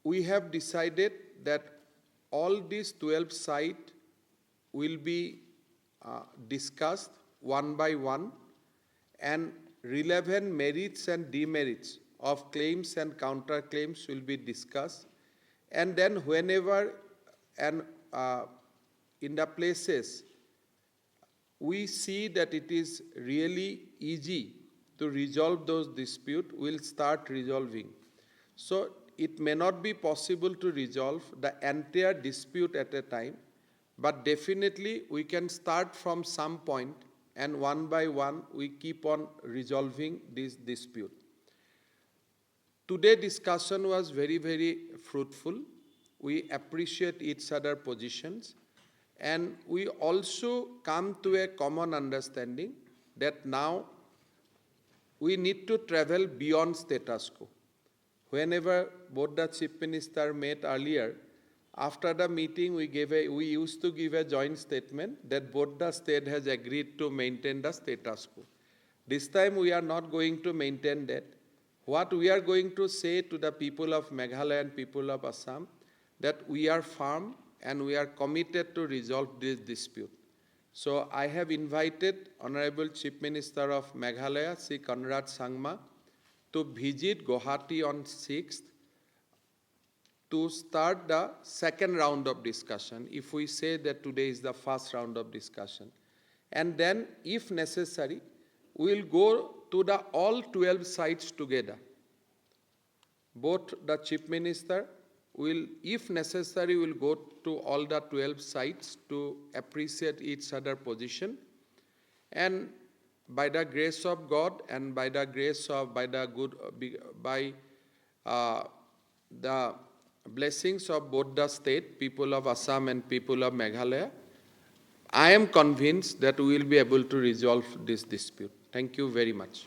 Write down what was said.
we have decided that all these 12 sites will be discussed one by one, and relevant merits and demerits of claims and counterclaims will be discussed. And then whenever and in the places we see that it is really easy to resolve those disputes, we'll start resolving. So it may not be possible to resolve the entire dispute at a time, but definitely we can start from some point, and one by one we keep on resolving this dispute. Today's discussion was very, very fruitful. We appreciate each other's positions, and we also come to a common understanding that now we need to travel beyond status quo. Whenever both the Chief Minister met earlier, after the meeting we used to give a joint statement that both the state has agreed to maintain the status quo. This time we are not going to maintain that. What we are going to say to the people of Meghalaya and people of Assam, that we are firm and we are committed to resolve this dispute. So I have invited Honorable Chief Minister of Meghalaya, Sri Conrad Sangma, to visit Guwahati on 6th to start the second round of discussion, if we say that today is the first round of discussion. And then, if necessary, we will go to the all 12 sites together. Both the Chief Minister will, if necessary, will go to all the 12 sites to appreciate each other's position. And by the grace of God and by the grace of, the blessings of both the state, people of Assam and people of Meghalaya, I am convinced that we will be able to resolve this dispute. Thank you very much.